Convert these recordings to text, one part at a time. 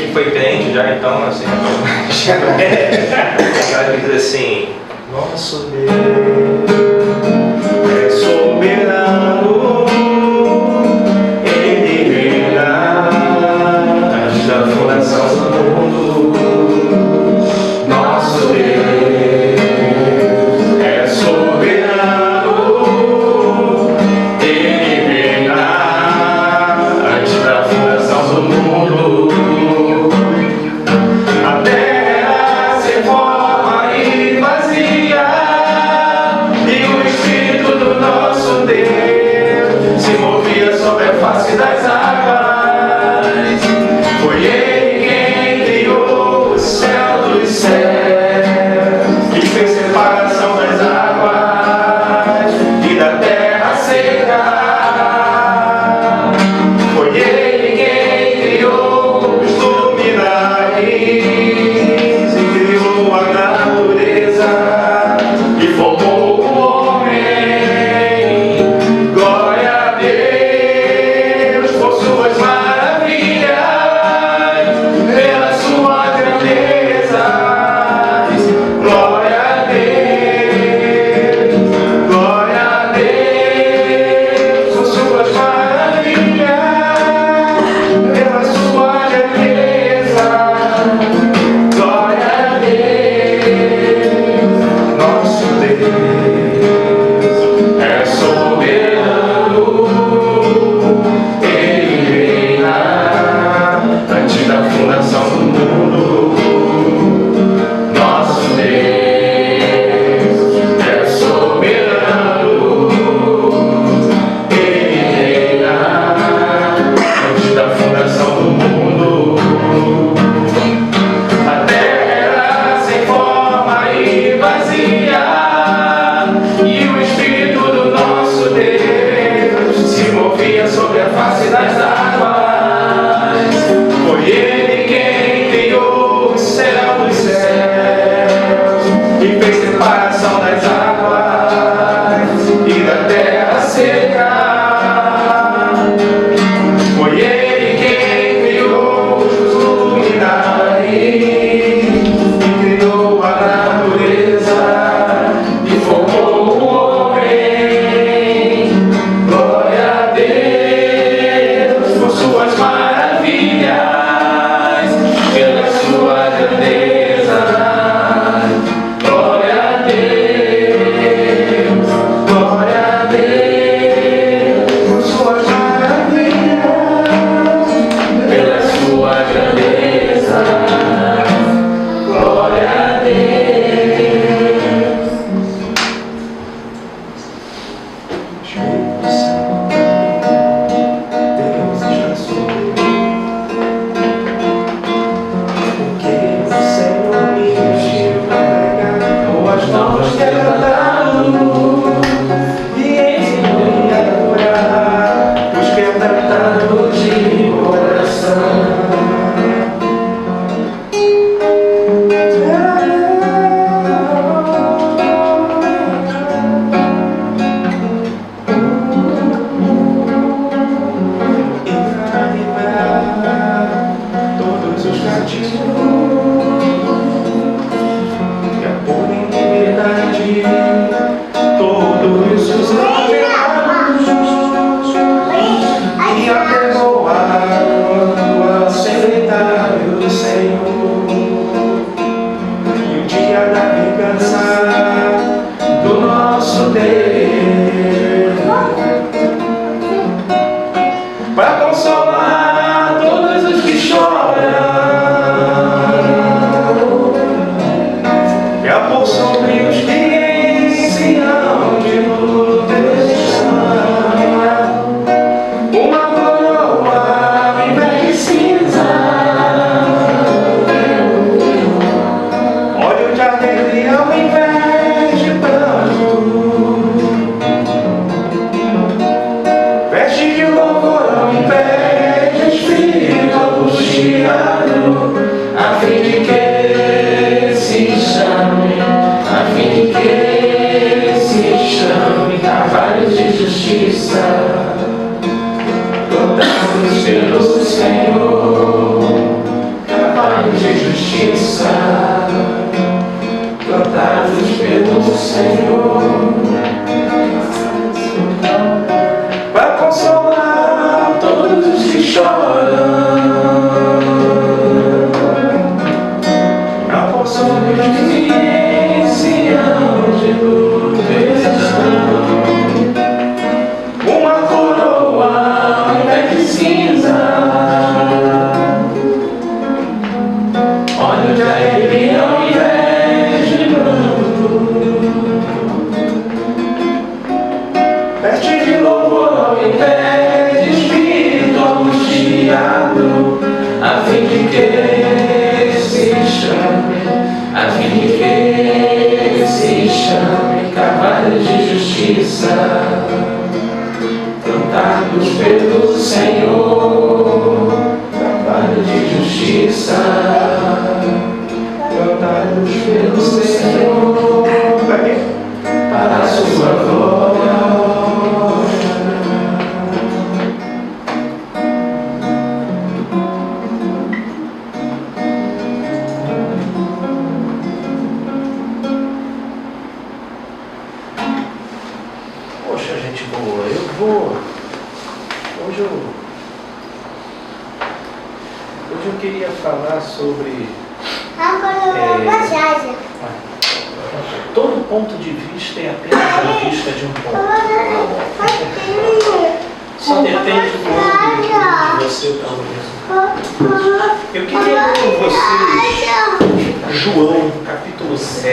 que foi crente já, então, assim, ela diz assim: nosso Deus é soberano, Ele reina antes da fundação do mundo. Nosso Deus é soberano, Ele reina antes da fundação do mundo. A terra sem forma e vazia, e o Espírito do nosso Deus se movia sobre a face das águas. Foi Ele quem criou o céu dos céus e fez separação das águas e da terra seca. Foi Ele quem criou os luminares e criou a natureza e formou o homem. Glória a Deus por suas maravilhas, pela sua grandeza. Glória a Deus, glória a Deus por suas maravilhas, pela sua grandeza. Glória a Deus, nosso Deus é soberano, Ele reina antes da fundação do mundo. Nosso Deus é soberano, Ele reina antes da fundação do mundo. A terra sem forma e vazia, e o Espírito do nosso Deus se movia sobre a face das águas. Foi Ele quem criou o céu dos céus e fez separação das águas e da terra seca. Foi Ele quem criou os luminares e criou a natureza e formou o homem. Glória a Deus por suas maravilhas, pela sua grandeza. Glória a Deus, glória a Deus por suas maravilhas, pela sua grandeza. Glória a Deus. Espírito Santo, Deus está sobre porque o Senhor me ungiu para pregar boas novas quebrantados e ensinou-me a adorar os quebrantados de coração. E animar todos os cativos e a pôr em liberdade todos os alienados e apregoar quando aceitável do Senhor e o dia da vingança do nosso Deus, para consolar todos os que choram e a pôr sobre os que em Sião de luta chama uma coroa ao invés de cinza, óleo de alegria ao invés de pranto, veste de louvor ao invés de espírito angustiado, a fim de que se chame, a fim de que se chame cavalos de justiça, rodados pelo Senhor. tocados pelo Senhor, para consolar todos os que choram, a porção que em Sião de luto estão, uma coroa ao invés de cinza, olhos de alegria ao invés de pranto, veste de louvor ao invés de espírito angustiado, a fim de que se chame, a fim de que se chame cavalos de justiça, plantados pelo Senhor, cavalos de justiça, plantados pelo Senhor, para a sua glória. Poxa, gente boa, hoje eu queria falar sobre todo ponto de vista é apenas a vista de um ponto. Só depende do ângulo que você está olhando. Eu queria ler com vocês João, capítulo 7.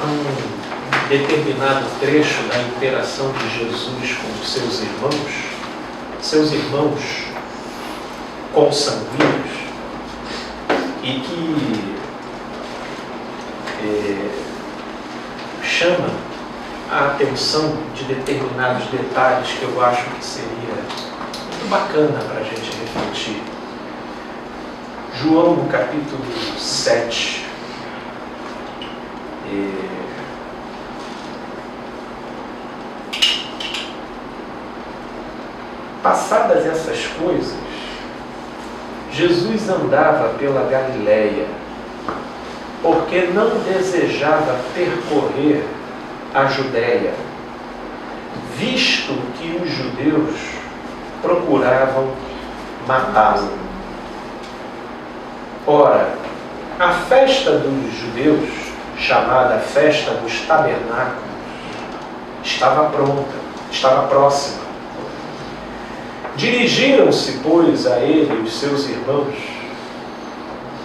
Um determinado trecho da interação de Jesus com os seus irmãos consanguíneos, e que chama a atenção de determinados detalhes que eu acho que seria muito bacana para a gente refletir. João, no capítulo 7. Passadas essas coisas, Jesus andava pela Galileia, porque não desejava percorrer a Judéia, visto que os judeus procuravam matá-lo. Ora, a festa dos judeus, chamada Festa dos Tabernáculos, estava pronta, estava próxima. Dirigiram-se, pois, a ele os seus irmãos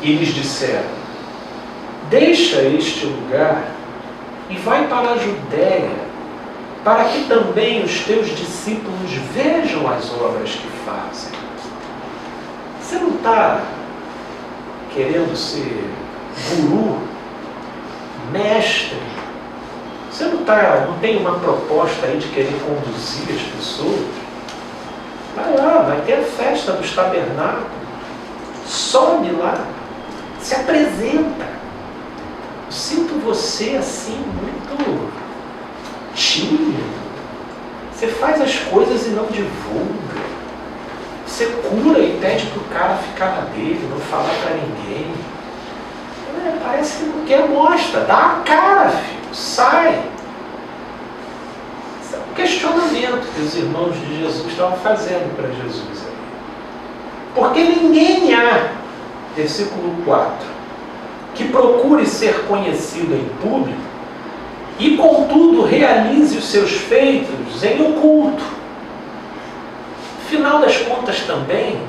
e lhes disseram: deixa este lugar e vai para a Judéia, para que também os teus discípulos vejam as obras que fazem. Você não está querendo ser guru, mestre? Você não tem uma proposta aí de querer conduzir as pessoas? Vai lá, vai ter a festa dos tabernáculos, sobe lá, se apresenta. Eu sinto você assim, muito tímido. Você faz as coisas e não divulga. Você cura e pede para o cara ficar na dele, não falar para ninguém. Parece que não quer, mostra, dá a cara, filho, sai. Esse é um questionamento que os irmãos de Jesus estavam fazendo para Jesus. Porque ninguém há, versículo 4, que procure ser conhecido em público e, contudo, realize os seus feitos em oculto. Afinal das contas, também,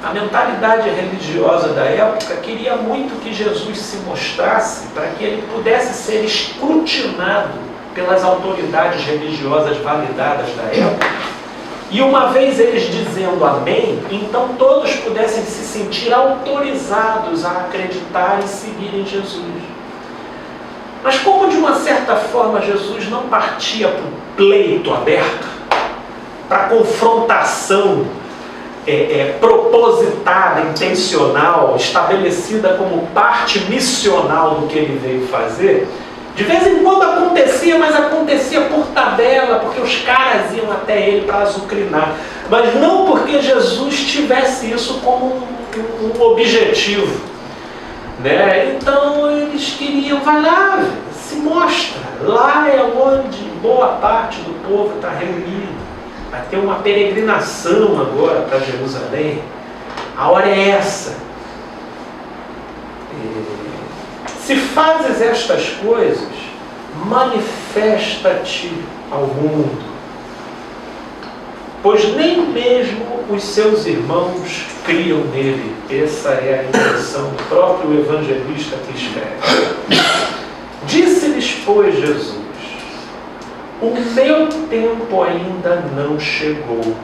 a mentalidade religiosa da época queria muito que Jesus se mostrasse para que ele pudesse ser escrutinado pelas autoridades religiosas validadas da época. E uma vez eles dizendo amém, então todos pudessem se sentir autorizados a acreditar e seguirem Jesus. Mas como de uma certa forma Jesus não partia para o pleito aberto, para a confrontação propositada, intencional, estabelecida como parte missional do que ele veio fazer, de vez em quando acontecia, mas acontecia por tabela, porque os caras iam até ele para azucrinar. Mas não porque Jesus tivesse isso como um objetivo. Né? eles queriam, vai lá, se mostra. Lá é onde boa parte do povo está reunido. Vai ter uma peregrinação agora para Jerusalém. A hora é essa. Se fazes estas coisas, manifesta-te ao mundo, pois nem mesmo os seus irmãos criam nele. Essa é a intenção do próprio evangelista que escreve. Disse-lhes, pois, Jesus: o meu tempo ainda não chegou,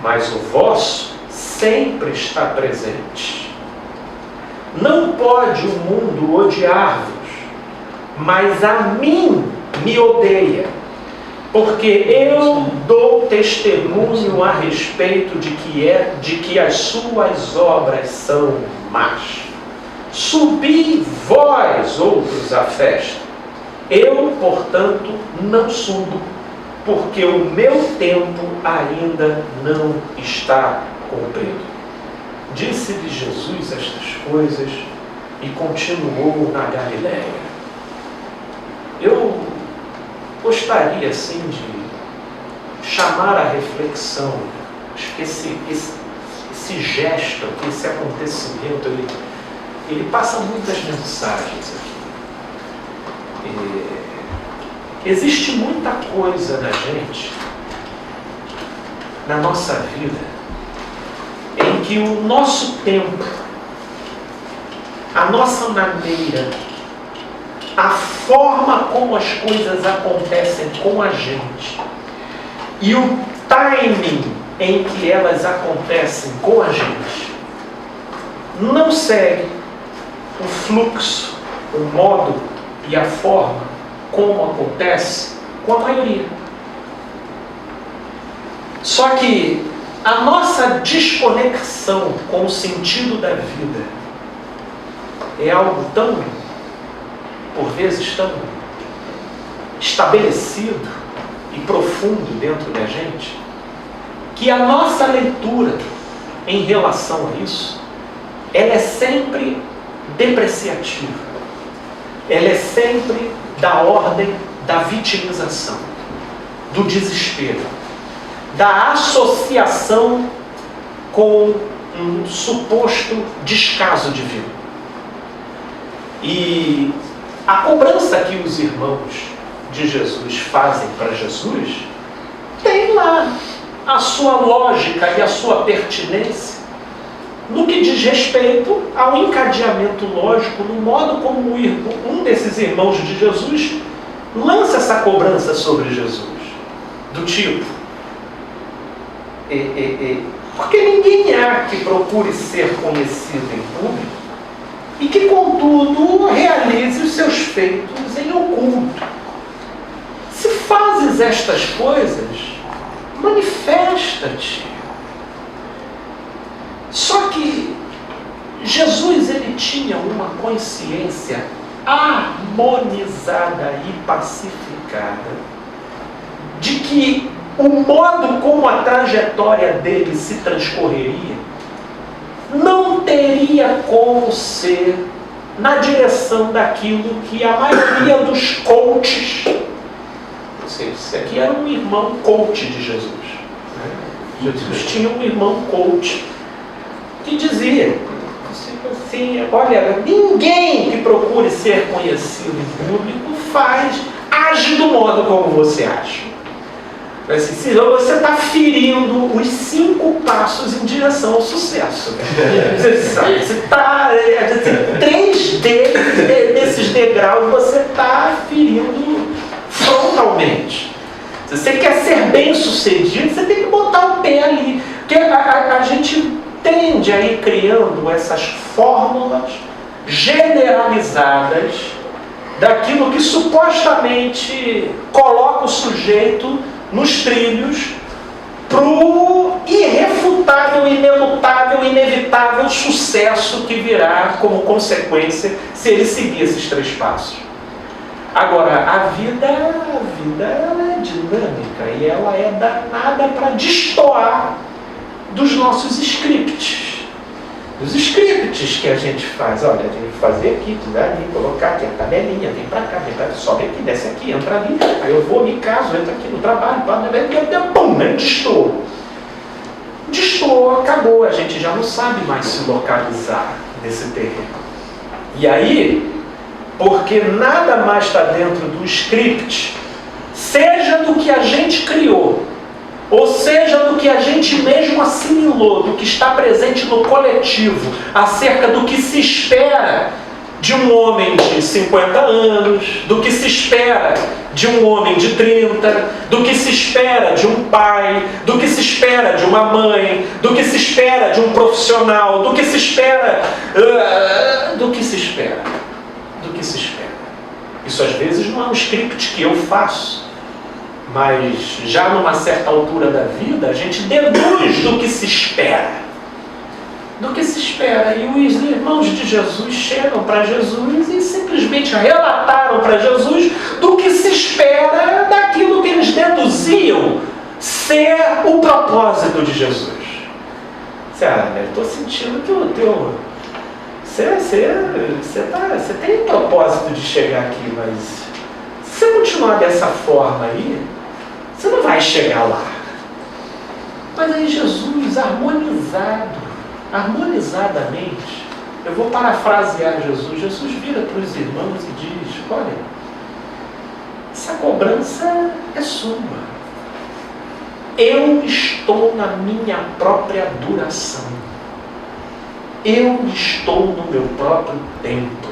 mas o vosso sempre está presente. Não pode o mundo odiar-vos, mas a mim me odeia, porque eu dou testemunho a respeito de que as suas obras são más. Subi vós outros à festa. Eu, portanto, não subo, porque o meu tempo ainda não está cumprido. Disse-lhe Jesus estas coisas e continuou na Galiléia. Eu gostaria, assim, de chamar a reflexão. Acho que esse gesto aqui, esse acontecimento, ele passa muitas mensagens aqui. Existe muita coisa na gente, na nossa vida, em que o nosso tempo, a nossa maneira, a forma como as coisas acontecem com a gente e o timing em que elas acontecem com a gente não segue o fluxo, o modo e a forma como acontece com a maioria. Só que a nossa desconexão com o sentido da vida é algo tão, por vezes, tão estabelecido e profundo dentro da gente, que a nossa leitura em relação a isso, ela é sempre depreciativa. Ela é sempre da ordem da vitimização, do desespero, da associação com um suposto descaso divino. E a cobrança que os irmãos de Jesus fazem para Jesus tem lá a sua lógica e a sua pertinência no que diz respeito ao encadeamento lógico, no modo como um desses irmãos de Jesus lança essa cobrança sobre Jesus, do tipo: porque ninguém há que procure ser conhecido em público e que, contudo, realize os seus feitos em oculto. Se fazes estas coisas, manifesta-te. Só que Jesus, ele tinha uma consciência harmonizada e pacificada de que o modo como a trajetória dele se transcorreria não teria como ser na direção daquilo que a maioria dos coaches, esse aqui era um irmão coach de Jesus, né? Jesus tinha um irmão coach que dizia assim: olha, ninguém que procure ser conhecido em público age do modo como você acha. Assim, senão você está ferindo os 5 passos em direção ao sucesso. Você sabe, você está, 3 desses degraus você está ferindo frontalmente. Se você quer ser bem sucedido, você tem que botar o pé ali. Porque a gente tende a ir criando essas fórmulas generalizadas daquilo que supostamente coloca o sujeito nos trilhos para o irrefutável, inelutável, inevitável sucesso que virá como consequência se ele seguir esses 3 passos. Agora, a vida ela é dinâmica e ela é danada para destoar dos nossos scripts. dos scripts que a gente faz. Olha, tem que fazer aqui, tudo ali, colocar aqui a tabelinha, vem pra cá, sobe aqui, desce aqui, entra ali, aí eu vou, me caso, entro aqui no trabalho, pum, né? Destoou, acabou, a gente já não sabe mais se localizar nesse terreno. E aí, porque nada mais está dentro do script, seja do que a gente criou, ou seja do que a gente mesmo assimilou, do que está presente no coletivo, acerca do que se espera de um homem de 50 anos, do que se espera de um homem de 30, do que se espera de um pai, do que se espera de uma mãe, do que se espera de um profissional, do que se espera, do que se espera. Isso às vezes não é um script que eu faço, mas já numa certa altura da vida, a gente deduz do que se espera. Do que se espera. E os irmãos de Jesus chegam para Jesus e simplesmente relataram para Jesus do que se espera daquilo que eles deduziam ser o propósito de Jesus. Estou sentindo que o teu... Você tem um propósito de chegar aqui, mas se você continuar dessa forma aí, você não vai chegar lá. Mas aí Jesus, harmonizadamente, eu vou parafrasear Jesus. Jesus vira para os irmãos e diz: olha, essa cobrança é sua. Eu estou na minha própria duração. Eu estou no meu próprio tempo.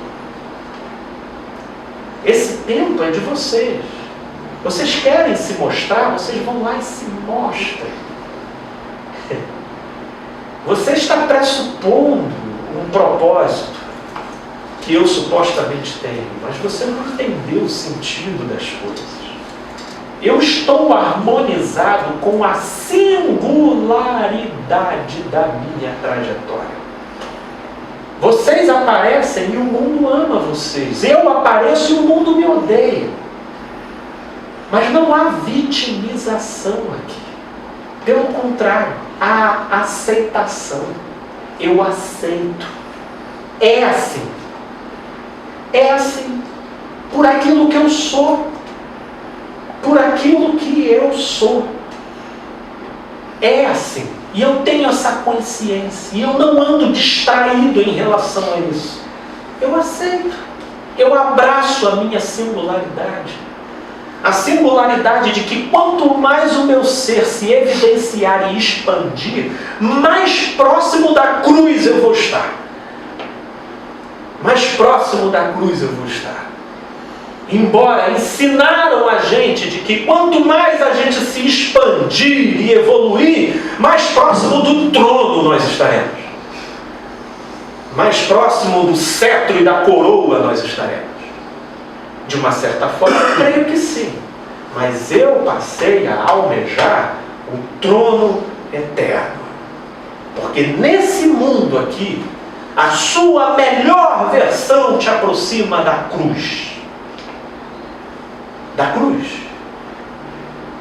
Esse tempo é de vocês. Vocês querem se mostrar, vocês vão lá e se mostram. Você está pressupondo um propósito que eu supostamente tenho, mas você não entendeu o sentido das coisas. Eu estou harmonizado com a singularidade da minha trajetória. Vocês aparecem e o mundo ama vocês. Eu apareço e o mundo me odeia. Mas não há vitimização aqui. Pelo contrário, há aceitação. Eu aceito. É assim. É assim. Por aquilo que eu sou. Por aquilo que eu sou. É assim. E eu tenho essa consciência. E eu não ando distraído em relação a isso. Eu aceito. Eu abraço a minha singularidade. A singularidade de que quanto mais o meu ser se evidenciar e expandir, mais próximo da cruz eu vou estar. Mais próximo da cruz eu vou estar. Embora ensinaram a gente de que quanto mais a gente se expandir e evoluir, mais próximo do trono nós estaremos. Mais próximo do cetro e da coroa nós estaremos. De uma certa forma, eu creio que sim. Mas eu passei a almejar o trono eterno. Porque nesse mundo aqui, a sua melhor versão te aproxima da cruz. Da cruz.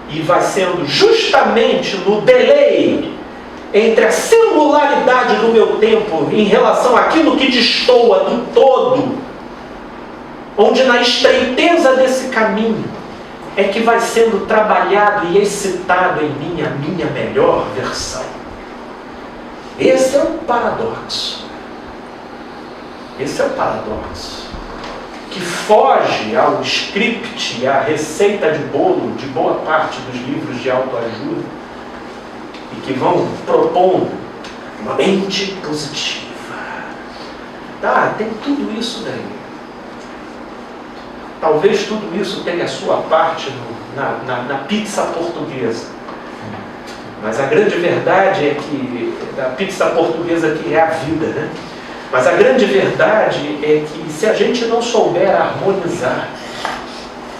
E vai sendo justamente no delay entre a singularidade do meu tempo em relação àquilo que destoa do todo, onde na estreiteza desse caminho é que vai sendo trabalhado e excitado em mim a minha melhor versão. Esse é o paradoxo. Esse é o paradoxo. Que foge ao script e à receita de bolo de boa parte dos livros de autoajuda e que vão propondo uma mente positiva. Tá, tem tudo isso daí. Talvez tudo isso tenha a sua parte na pizza portuguesa. Mas a grande verdade é que a pizza portuguesa que é a vida, né? Mas a grande verdade é que se a gente não souber harmonizar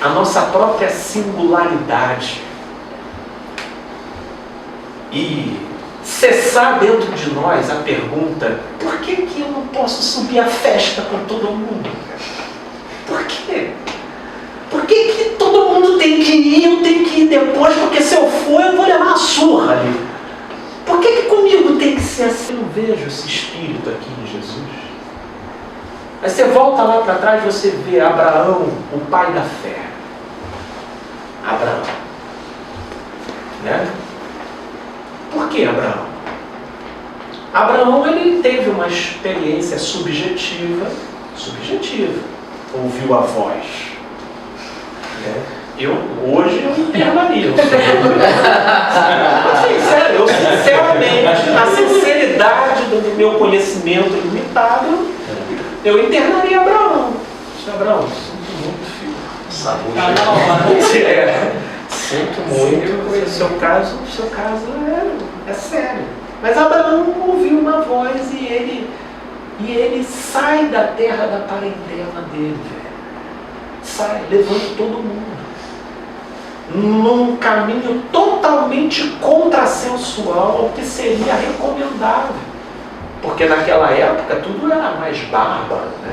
a nossa própria singularidade e cessar dentro de nós a pergunta: por que eu não posso subir a festa com todo mundo? Por quê? Por que todo mundo tem que ir, eu tenho que ir depois, porque se eu for eu vou levar uma surra ali? Por que comigo tem que ser assim? Eu não vejo esse espírito aqui em Jesus. Aí você volta lá para trás, você vê Abraão, o pai da fé. Abraão. Né? Por que Abraão? Abraão, ele teve uma experiência subjetiva, ouviu a voz. Né? Hoje eu internaria. Assim, sério, eu sinceramente, na sinceridade do meu conhecimento limitado, eu internaria Abraão. Abraão, sinto muito, filho. Sinto muito. O seu caso é sério. Mas Abraão ouviu uma voz e ele sai da terra da parentela dele, velho. Sai, levando todo mundo. Num caminho totalmente contrassensual ao que seria recomendável. Porque naquela época tudo era mais bárbaro, né?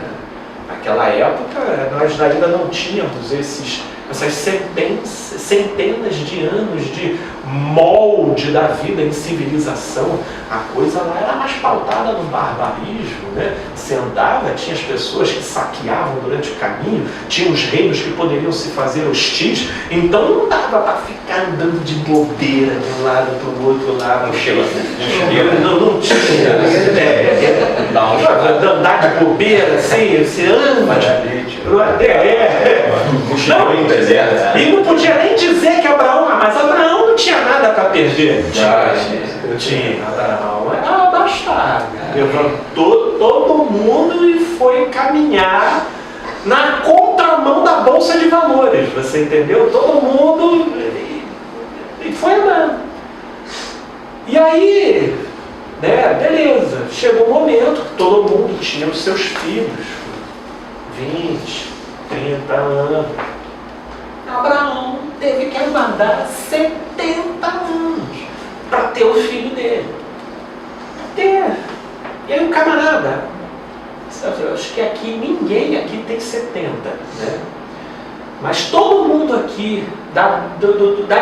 Naquela época nós ainda não tínhamos essas centenas de anos de molde da vida em civilização. A coisa lá era mais pautada no barbarismo, né? Você andava, tinha as pessoas que saqueavam durante o caminho, tinha os reinos que poderiam se fazer hostis, então não dava para ficar andando de bobeira de um lado para o outro lado. Não tinha. Andar de bobeira, assim, você anda. E não podia nem dizer que Abraão, mas Abraão não tinha nada para perder. Tinha. Abraão era abastado. Levantou todo mundo e foi caminhar na contramão da Bolsa de Valores. Você entendeu? Todo mundo e foi andando. E aí, né, beleza, chegou um momento que todo mundo tinha os seus filhos. 20, 30 anos. Abraão teve que aguardar 70 anos para ter o filho dele. E aí o camarada, eu acho que aqui ninguém aqui tem 70, né? Mas todo mundo aqui, da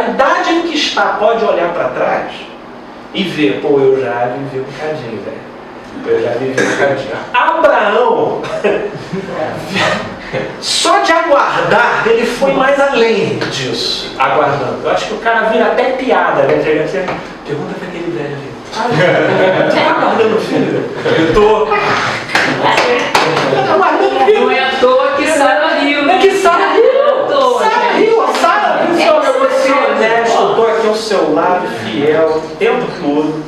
idade em que está, pode olhar para trás e ver, pô, eu já vivi um bocadinho, velho. Abraão, só de aguardar, ele foi mais além disso, aguardando. Eu acho que o cara vira até piada, né? Pergunta para aquele velho ali. Você tá aguardando o filho? Eu tô. Aguardando o filho. Não é à toa que Sara riu. É que Sara riu. Sara riu. Eu vou ser honesto, eu tô aqui ao seu lado, fiel, o tempo todo.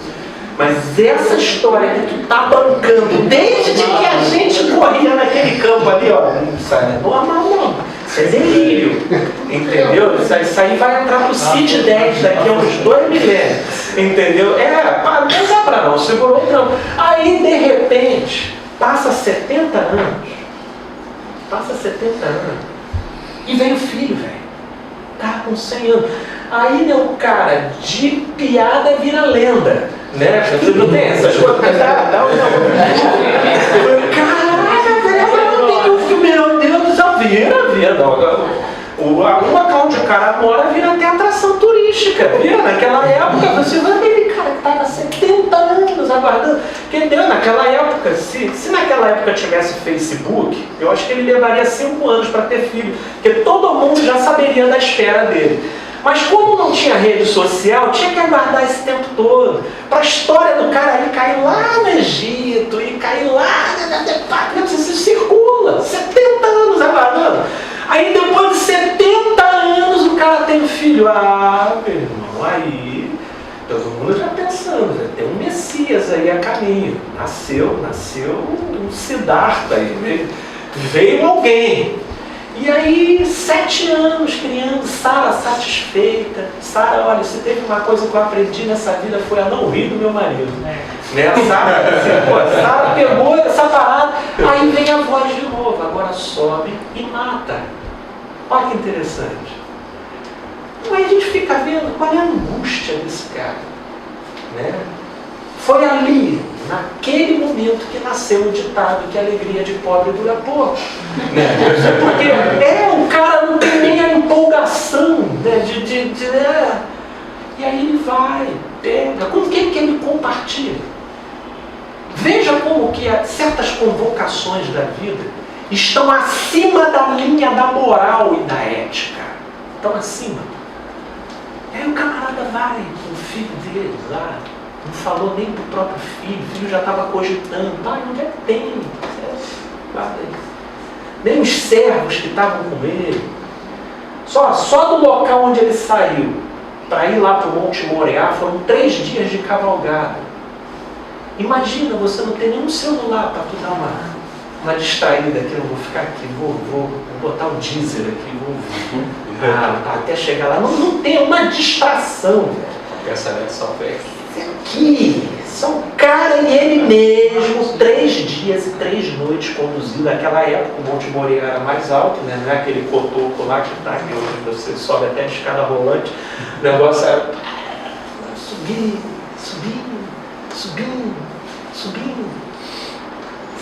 Mas essa história que tu tá bancando, desde que a gente corria naquele campo ali, ó, isso é normal não, isso é delírio, entendeu? Isso aí vai entrar pro CID 10 daqui a uns 2 milênios, entendeu? Mas Abraão segurou o trampo. Aí, de repente, passa 70 anos, e vem o filho, velho, tá com 100 anos. Aí, né, o cara de piada vira lenda, né? Você não tem essas coisas? Caraca, velho, meu Deus do céu, vira. O local onde o cara mora vira até atração turística, vira. Naquela época, você vai ver aquele cara que estava 70 anos aguardando. Entendeu? Naquela época, se naquela época tivesse Facebook, eu acho que ele levaria 5 anos para ter filho, porque todo mundo já saberia da espera dele. Mas como não tinha rede social, tinha que aguardar esse tempo todo. Para a história do cara aí cair lá no Egito e cair lá, você circula, 70 anos aguardando. Aí depois de 70 anos o cara tem um filho. Meu irmão, aí todo mundo já pensando, já tem um Messias aí a caminho. Nasceu um Siddhartha aí, veio alguém. E aí, 7 anos criando, Sara satisfeita. Sara, olha, se teve uma coisa que eu aprendi nessa vida foi a não rir do meu marido. Né? Sara pegou essa parada, aí vem a voz de novo, agora sobe e mata. Olha que interessante. Aí a gente fica vendo qual é a angústia desse cara. Né? Foi ali, naquele momento, que nasceu o ditado que a alegria de pobre dura pouco. Porque o cara não tem nem a empolgação, né, e aí ele vai. pega, com quem que ele compartilha. Veja como que certas convocações da vida estão acima da linha da moral e da ética. Estão acima. E aí o camarada vai com o filho dele lá, não falou nem pro próprio filho, o filho já estava cogitando, pai, onde é que tem? Nem os servos que estavam com ele. Só do local onde ele saiu para ir lá para o Monte Moriá foram 3 dias de cavalgada. Imagina, você não tem nenhum celular para tu dar uma distraída aqui, eu vou ficar aqui, vou botar o diesel aqui, vou até chegar lá. Não tem uma distração, velho. Pensamento só pega. Aqui, são o cara e ele mesmo, 3 dias e 3 noites conduzindo. Naquela época o Monte Moriá era mais alto, né? Não é aquele cotoco lá que está aqui, onde você sobe até a escada rolante. O negócio era subindo,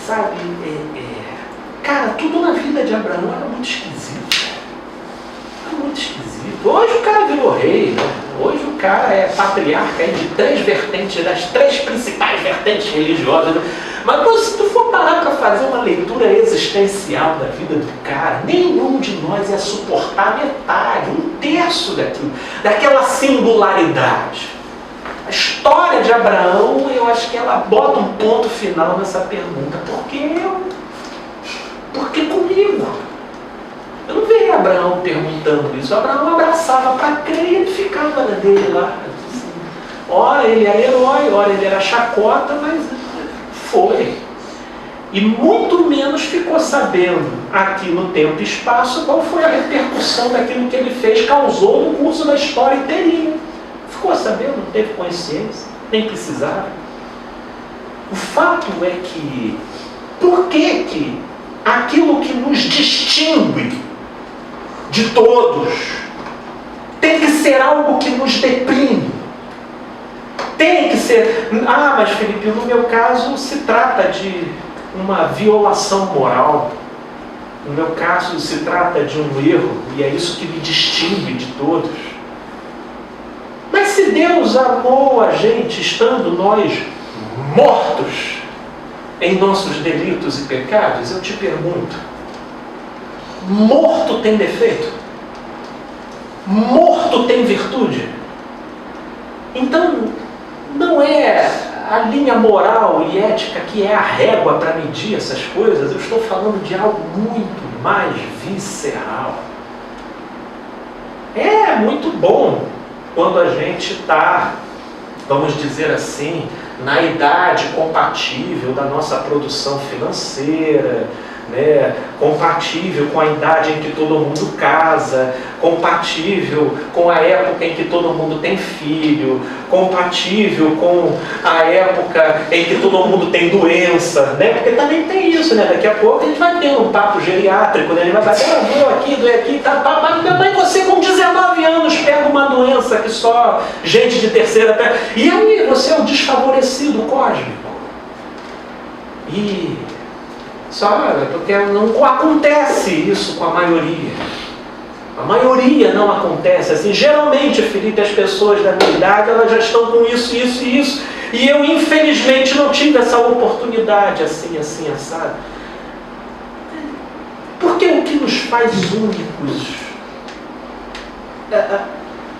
sabe? Cara, tudo na vida de Abraão era muito esquisito. Era muito esquisito. Hoje o cara virou rei, né? Hoje o cara é patriarca de 3 vertentes, das 3 principais vertentes religiosas. Mas se tu for parar para fazer uma leitura existencial da vida do cara, nenhum de nós ia suportar metade, 1/3 daquilo, daquela singularidade. A história de Abraão, eu acho que ela bota um ponto final nessa pergunta. Por que eu? Por que comigo? Eu não vejo Abraão perguntando isso. Abraão abraçava para crer e ele ficava na dele lá. Assim, ora ele era herói, ora ele era chacota, mas foi. E muito menos ficou sabendo, aqui no tempo e espaço, qual foi a repercussão daquilo que ele fez, causou no curso da história inteirinha. Ficou sabendo, não teve consciência, nem precisava. O fato é que, por que aquilo que nos distingue de todos tem que ser algo que nos deprime? Tem que ser... mas Felipe, no meu caso se trata de uma violação moral. No meu caso se trata de um erro, e é isso que me distingue de todos. Mas se Deus amou a gente estando nós mortos em nossos delitos e pecados, eu te pergunto, morto tem defeito? Morto tem virtude? Então, não é a linha moral e ética que é a régua para medir essas coisas. Eu estou falando de algo muito mais visceral. É muito bom quando a gente está, vamos dizer assim, na idade compatível da nossa produção financeira, né? Compatível com a idade em que todo mundo casa, compatível com a época em que todo mundo tem filho, compatível com a época em que todo mundo tem doença, né? Porque também tem isso, né? Daqui a pouco a gente vai ter um papo geriátrico, né? Ele vai bater, doeu aqui, tá, mas você com 19 anos pega uma doença que só gente de terceira pega. E aí você é o desfavorecido cósmico. E só porque não acontece isso com a maioria. A maioria não acontece assim. Geralmente, Felipe, as pessoas da minha idade, elas já estão com isso. E eu, infelizmente, não tive essa oportunidade assim, assado. Porque o que nos faz únicos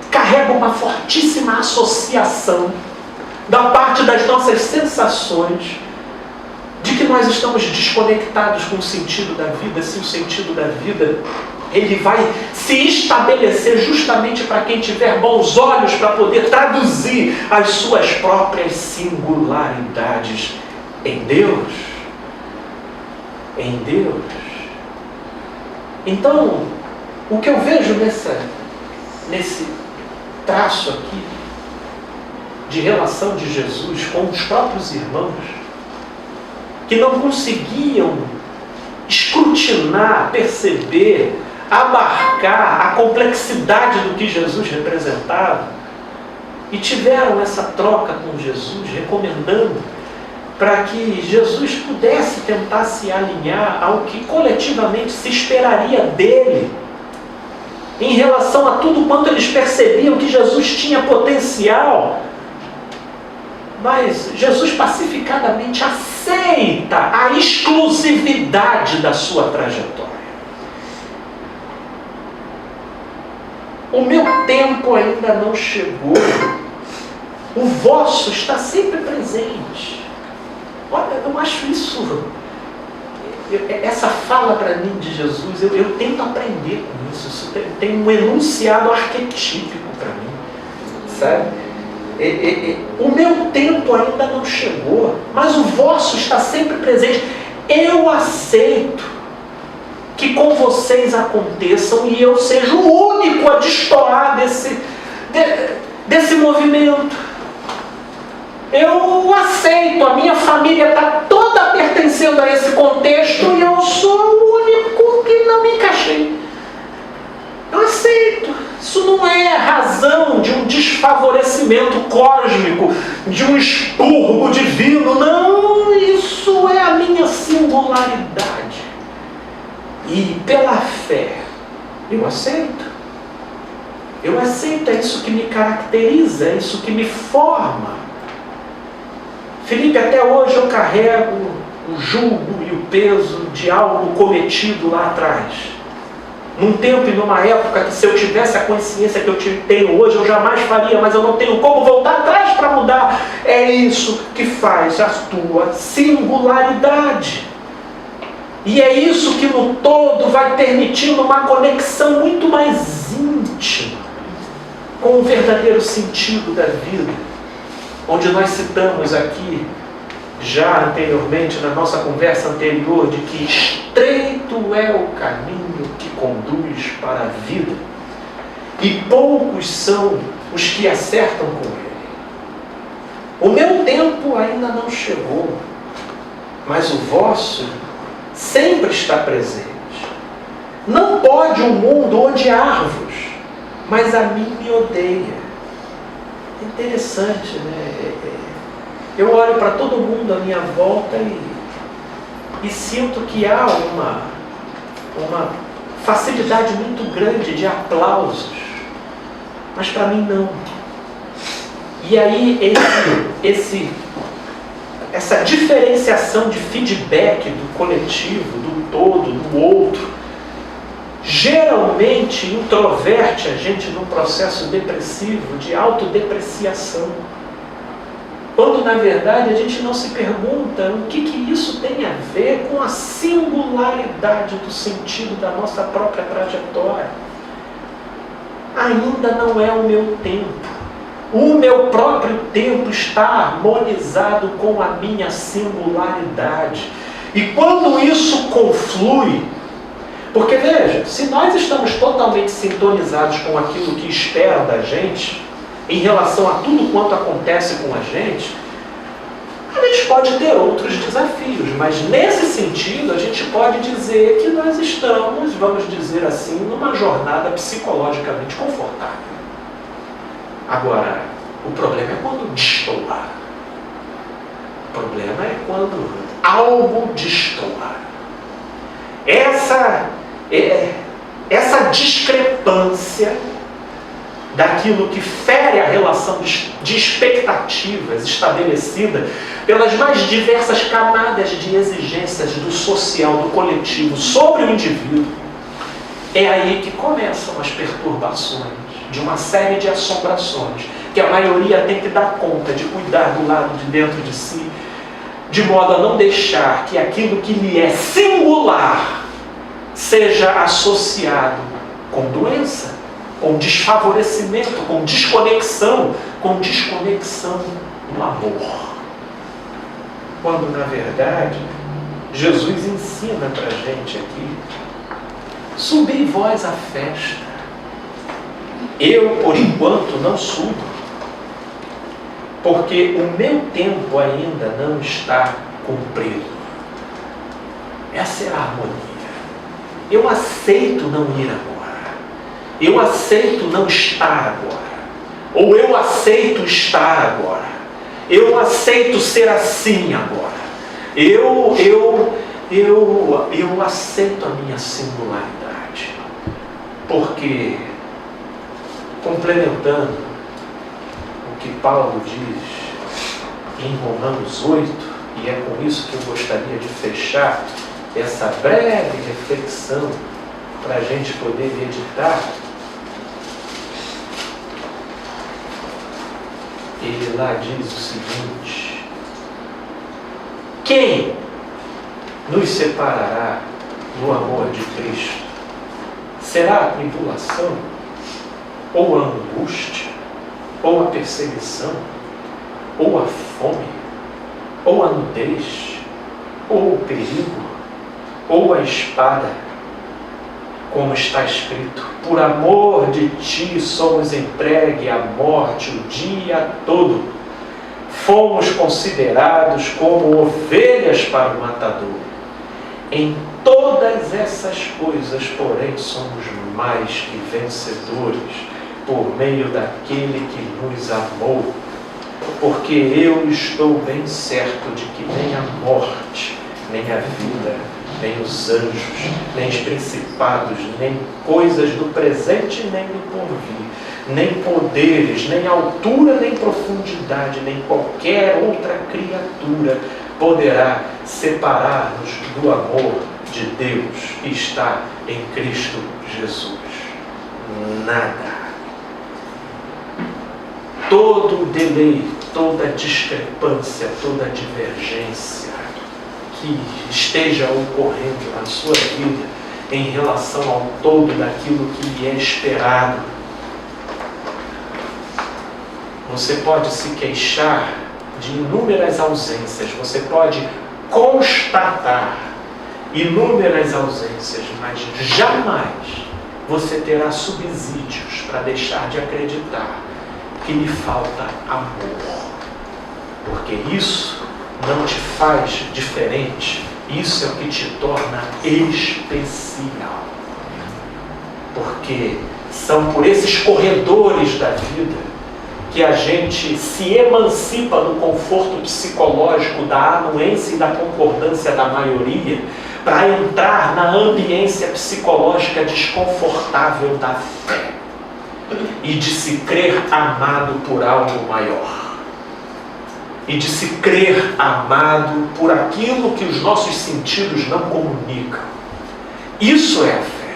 carrega uma fortíssima associação da parte das nossas sensações, de que nós estamos desconectados com o sentido da vida. Se o sentido da vida ele vai se estabelecer justamente para quem tiver bons olhos para poder traduzir as suas próprias singularidades em Deus. Em Deus. Então, o que eu vejo nesse traço aqui de relação de Jesus com os próprios irmãos, que não conseguiam escrutinar, perceber, abarcar a complexidade do que Jesus representava, e tiveram essa troca com Jesus, recomendando para que Jesus pudesse tentar se alinhar ao que coletivamente se esperaria dele, em relação a tudo quanto eles percebiam que Jesus tinha potencial Mas Jesus pacificadamente aceita a exclusividade da sua trajetória. O meu tempo ainda não chegou. O vosso está sempre presente. Olha, eu acho isso... Essa fala para mim de Jesus, eu tento aprender com isso. Isso tem um enunciado arquetípico para mim. Sabe? O meu tempo ainda não chegou, mas o vosso está sempre presente. Eu aceito que com vocês aconteçam e eu seja o único a destoar desse movimento. Eu aceito, a minha família está toda pertencendo a esse contexto e eu sou o único que não me encaixei. Eu aceito. Isso não é razão de um desfavorecimento cósmico, de um expurgo divino. Não, isso é a minha singularidade. E pela fé, eu aceito. Eu aceito, é isso que me caracteriza, é isso que me forma. Felipe, até hoje eu carrego o jugo e o peso de algo cometido lá atrás. Num tempo e numa época que se eu tivesse a consciência que eu tenho hoje, eu jamais faria, mas eu não tenho como voltar atrás para mudar. É isso que faz a tua singularidade. E é isso que no todo vai permitindo uma conexão muito mais íntima com o verdadeiro sentido da vida. Onde nós citamos aqui, já anteriormente, na nossa conversa anterior, de que estreito é o caminho que conduz para a vida, e poucos são os que acertam com ele. O meu tempo ainda não chegou, mas o vosso sempre está presente. Não pode um mundo odiar-vos, mas a mim me odeia. Interessante, né? Eu olho para todo mundo à minha volta e sinto que há uma facilidade muito grande de aplausos, mas para mim não. E aí essa diferenciação de feedback do coletivo, do todo, do outro, geralmente introverte a gente num processo depressivo, de autodepreciação. Quando, na verdade, a gente não se pergunta o que isso tem a ver com a singularidade do sentido da nossa própria trajetória. Ainda não é o meu tempo. O meu próprio tempo está harmonizado com a minha singularidade. E quando isso conflui, porque veja, se nós estamos totalmente sintonizados com aquilo que esperam da gente, em relação a tudo quanto acontece com a gente pode ter outros desafios, mas nesse sentido a gente pode dizer que nós estamos, vamos dizer assim, numa jornada psicologicamente confortável. Agora, o problema é quando destoa. O problema é quando algo destoa. Essa discrepância daquilo que fere a relação de expectativas estabelecida pelas mais diversas camadas de exigências do social, do coletivo, sobre o indivíduo, é aí que começam as perturbações de uma série de assombrações, que a maioria tem que dar conta de cuidar do lado de dentro de si, de modo a não deixar que aquilo que lhe é singular seja associado com doença, com desfavorecimento, com desconexão no amor. Quando, na verdade, Jesus ensina para a gente aqui: subi vós à festa. Eu, por enquanto, não subo, porque o meu tempo ainda não está cumprido. Essa é a harmonia. Eu aceito não ir agora. Eu aceito não estar agora. Ou eu aceito estar agora. Eu aceito ser assim agora. Eu aceito a minha singularidade. Porque, complementando o que Paulo diz, em Romanos 8, e é com isso que eu gostaria de fechar essa breve reflexão para a gente poder meditar. Ele lá diz o seguinte: quem nos separará do amor de Cristo? Será a tribulação, ou a angústia, ou a perseguição, ou a fome, ou a nudez, ou o perigo, ou a espada? Como está escrito: por amor de ti somos entregue à morte o dia todo. Fomos considerados como ovelhas para o matador. Em todas essas coisas, porém, somos mais que vencedores por meio daquele que nos amou. Porque eu estou bem certo de que nem a morte, nem a vida, nem os anjos, nem os principados, nem coisas do presente, nem do porvir, nem poderes, nem altura, nem profundidade, nem qualquer outra criatura poderá separar-nos do amor de Deus que está em Cristo Jesus. Nada. Todo delay, toda discrepância, toda divergência que esteja ocorrendo na sua vida em relação ao todo daquilo que lhe é esperado, você pode se queixar de inúmeras ausências, você pode constatar inúmeras ausências, mas jamais você terá subsídios para deixar de acreditar que lhe falta amor. Porque isso não te faz diferente, isso é o que te torna especial. Porque são por esses corredores da vida que a gente se emancipa do conforto psicológico, da anuência e da concordância da maioria, para entrar na ambiência psicológica desconfortável da fé e de se crer amado por algo maior, e de se crer amado por aquilo que os nossos sentidos não comunicam. Isso é a fé.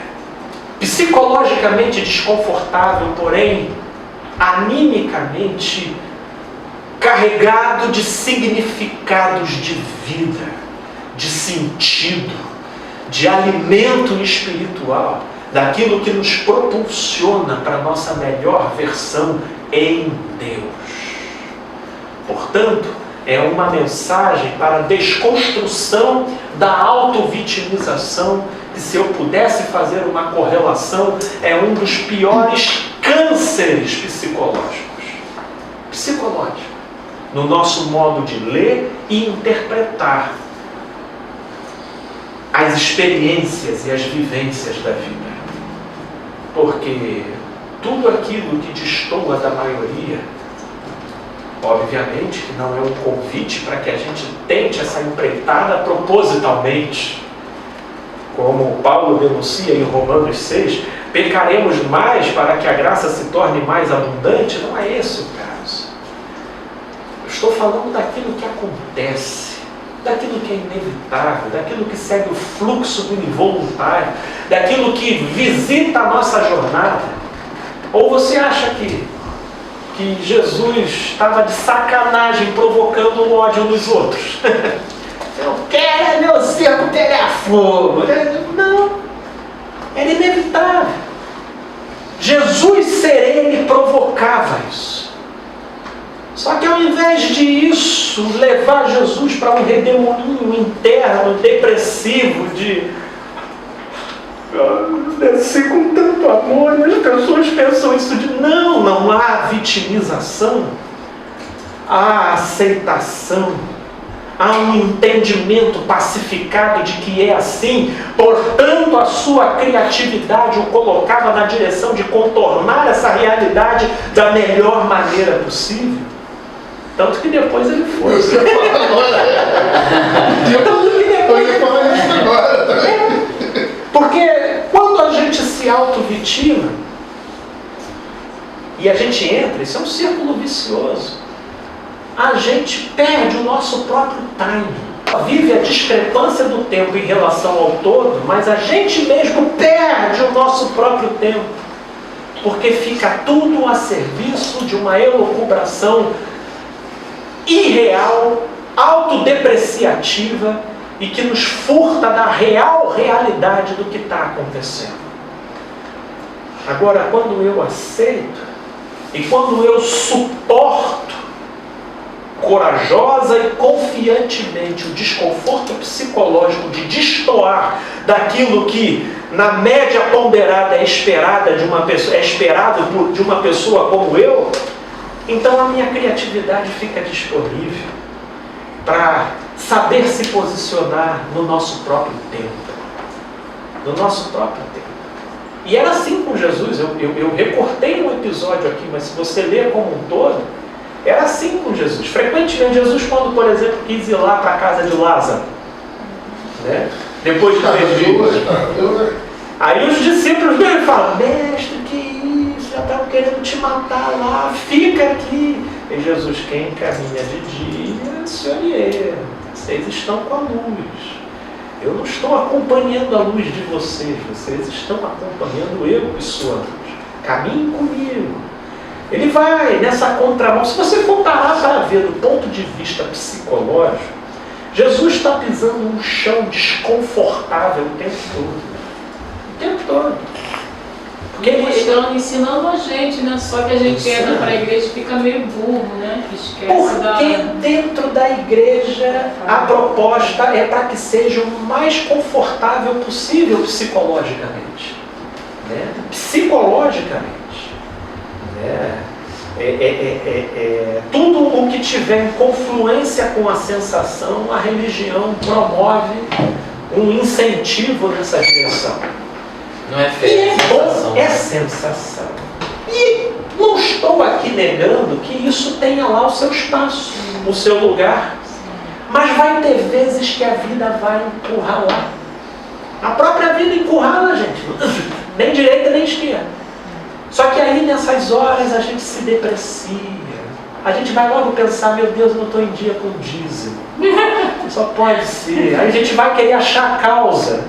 Psicologicamente desconfortável, porém animicamente carregado de significados de vida, de sentido, de alimento espiritual, daquilo que nos propulsiona para a nossa melhor versão em Deus. Portanto, é uma mensagem para a desconstrução da autovitimização, que, se eu pudesse fazer uma correlação, é um dos piores cânceres psicológicos, no nosso modo de ler e interpretar as experiências e as vivências da vida. Porque tudo aquilo que destoa da maioria, obviamente que não é um convite para que a gente tente essa empreitada propositalmente. Como Paulo denuncia em Romanos 6, pecaremos mais para que a graça se torne mais abundante? Não é esse o caso. Eu estou falando daquilo que acontece, daquilo que é inevitável, daquilo que segue o fluxo do involuntário, daquilo que visita a nossa jornada. Ou você acha que Jesus estava de sacanagem provocando o ódio nos outros? Eu quero meu cerco pegar fogo. Não, era inevitável. Jesus ser ele provocava isso. Só que ao invés disso, levar Jesus para um redemoinho interno, depressivo, de descer com tanto amor, e as pessoas pensam isso de não há vitimização, há aceitação, há um entendimento pacificado de que é assim, portanto a sua criatividade o colocava na direção de contornar essa realidade da melhor maneira possível. Tanto que depois ele foi. Porque quando a gente se auto-vitima e a gente entra, isso é um círculo vicioso. a gente perde o nosso próprio timing. Vive a discrepância do tempo em relação ao todo, mas a gente mesmo perde o nosso próprio tempo, porque fica tudo a serviço de uma elucubração irreal, autodepreciativa e que nos furta da real realidade do que está acontecendo. Agora, quando eu aceito e quando eu suporto corajosa e confiantemente o desconforto psicológico de destoar daquilo que na média ponderada é esperada de uma pessoa, é esperado de uma pessoa como eu, então a minha criatividade fica disponível para saber se posicionar no nosso próprio tempo. No nosso próprio tempo. E era assim com Jesus. Eu recortei um episódio aqui, mas se você ler como um todo, era assim com Jesus. Frequentemente, Jesus, quando, por exemplo, quis ir lá para a casa de Lázaro, né? Depois de 3 dias. Aí os discípulos vêm e falam: mestre, que isso? Já estavam querendo te matar lá, fica aqui. E Jesus: quem caminha de dia se orienta, vocês estão com a luz. Eu não estou acompanhando a luz de vocês, vocês estão acompanhando eu que sou a luz. Caminhe comigo. Ele vai nessa contramão. Se você for parar para ver do ponto de vista psicológico, Jesus está pisando um chão desconfortável o tempo todo. O tempo todo. Porque ele mostrando, ensinando a gente, né? Só que a gente entra para a igreja e fica meio burro, né? Esquece porque dentro da igreja a proposta é para que seja o mais confortável possível psicologicamente. Né? Psicologicamente. Tudo o que tiver em confluência com a sensação, a religião promove um incentivo nessa direção. Não é fé, é sensação. É sensação. E não estou aqui negando que isso tenha lá o seu espaço, o seu lugar. Mas vai ter vezes que a vida vai encurralar. A própria vida encurrala, gente. Nem direita nem esquerda. Só que aí nessas horas a gente se deprecia. A gente vai logo pensar: meu Deus, eu não estou em dia com o dízimo. Só pode ser. Aí a gente vai querer achar a causa.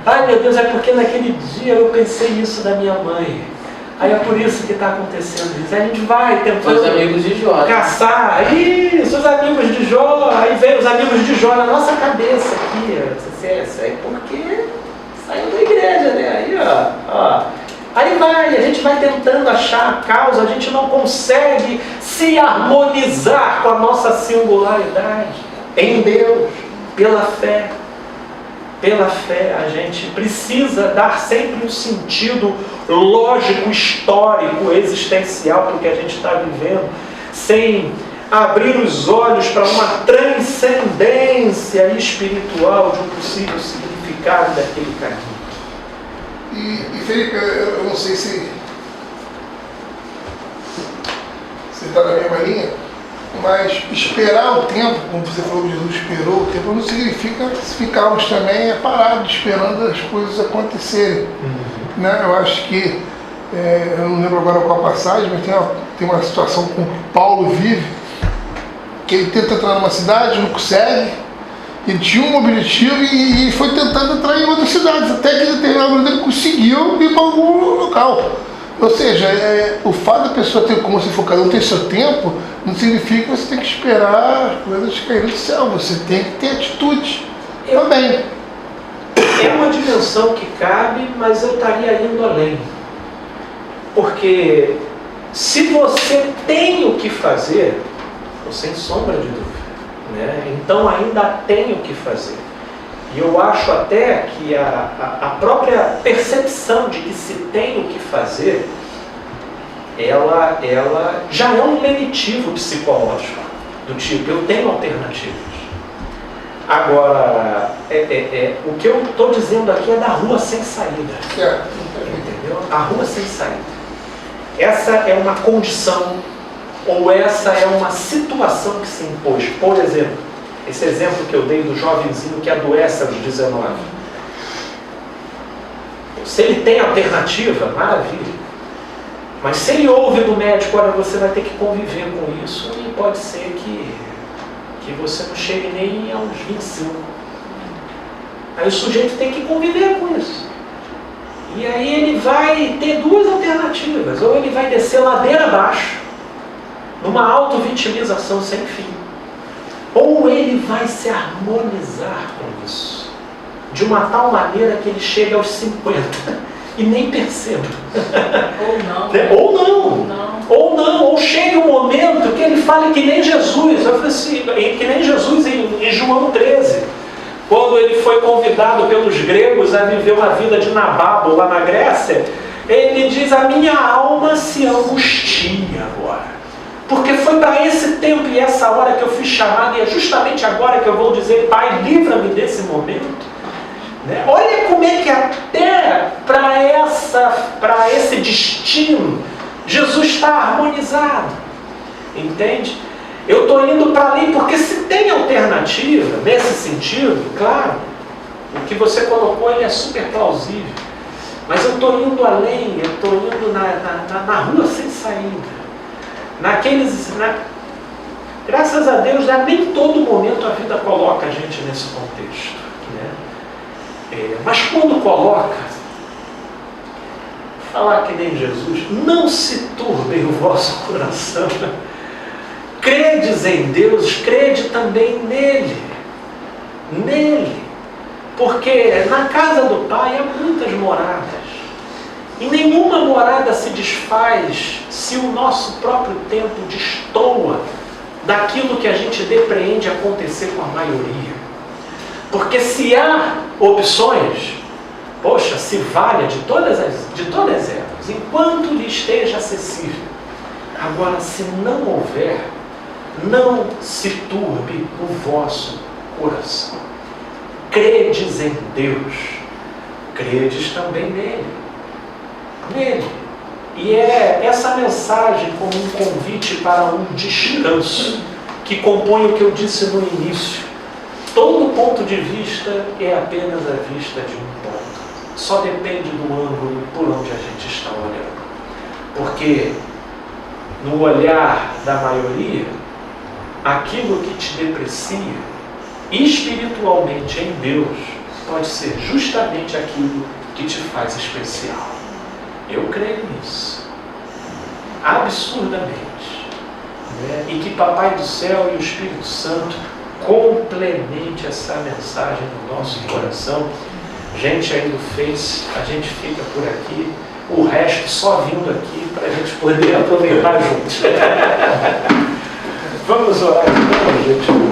Ai meu Deus, é porque naquele dia eu pensei isso da minha mãe. Aí é por isso que está acontecendo isso. Aí a gente vai tentando Os amigos de Jó. caçar. Isso, os amigos de Jó. Aí vem os amigos de Jó na nossa cabeça aqui. É porque saiu da igreja, né? Aí, ó. Aí vai, a gente vai tentando achar a causa, a gente não consegue se harmonizar com a nossa singularidade em Deus, pela fé. Pela fé, a gente precisa dar sempre um sentido lógico, histórico, existencial para o que a gente está vivendo, sem abrir os olhos para uma transcendência espiritual de um possível significado daquele caminho. E Felipe, eu não sei se você está na mesma linha, mas esperar o tempo, como você falou que Jesus esperou o tempo, não significa ficarmos também parados esperando as coisas acontecerem. Né? Eu acho que, eu não lembro agora qual a passagem, mas tem uma situação com que Paulo vive, que ele tenta entrar numa cidade, não consegue. Ele tinha um objetivo e foi tentando entrar em outras cidades, até que em determinado momento ele conseguiu ir para algum local. Ou seja, o fato da pessoa ter, como você for, cada um ter seu tempo, não significa que você tem que esperar as coisas caírem do céu. Você tem que ter atitude também. É uma dimensão que cabe, mas eu estaria indo além. Porque se você tem o que fazer, sem sombra de dúvida, né? Então ainda tem o que fazer. E eu acho até que a própria percepção de que se tem o que fazer, ela já é um lenitivo psicológico, do tipo, eu tenho alternativas. Agora, o que eu estou dizendo aqui é da rua sem saída. Entendeu? A rua sem saída. Essa é uma condição, ou essa é uma situação que se impôs. Por exemplo, esse exemplo que eu dei do jovenzinho que adoece aos 19. Se ele tem alternativa, maravilha. Mas se ele ouve do médico, olha, você vai ter que conviver com isso, e pode ser que você não chegue nem aos 25. Aí o sujeito tem que conviver com isso. E aí ele vai ter duas alternativas. Ou ele vai descer ladeira abaixo, numa auto-vitimização sem fim. Ou ele vai se harmonizar com isso, de uma tal maneira que ele chega aos 50 e nem perceba. Ou não. Ou não. Ou não, ou chega um momento que ele fale que nem Jesus. Eu falei assim, que nem Jesus em João 13. Quando ele foi convidado pelos gregos a viver uma vida de nababo lá na Grécia, ele diz, a minha alma se angustia agora. Porque foi para esse tempo e essa hora que eu fui chamado, e é justamente agora que eu vou dizer, Pai, livra-me desse momento. Né? Olha como é que até para esse destino, Jesus está harmonizado. Entende? Eu estou indo para ali porque se tem alternativa, nesse sentido, claro, o que você colocou ele é super plausível. Mas eu estou indo além, eu estou indo na rua sem saída. Graças a Deus, nem todo momento a vida coloca a gente nesse contexto. Né? Mas quando coloca, falar que nem Jesus, não se turbe o vosso coração. Credes em Deus, crede também nele. Nele. Porque na casa do Pai há muitas moradas. E nenhuma morada se desfaz se o nosso próprio tempo destoa daquilo que a gente depreende acontecer com a maioria. Porque se há opções, poxa, se valha de todas elas, enquanto lhe esteja acessível. Agora, se não houver, não se turbe o vosso coração. Credes em Deus, credes também nele. E é essa mensagem como um convite para um descanso que compõe o que eu disse no início. Todo ponto de vista é apenas a vista de um ponto. Só depende do ângulo por onde a gente está olhando. Porque no olhar da maioria, aquilo que te deprecia espiritualmente em Deus pode ser justamente aquilo que te faz especial. Eu creio nisso, absurdamente. Né? E que Papai do Céu e o Espírito Santo complemente essa mensagem no nosso coração. Gente aí no Face, a gente fica por aqui, o resto só vindo aqui para a gente poder aproveitar juntos. Vamos orar então, gente.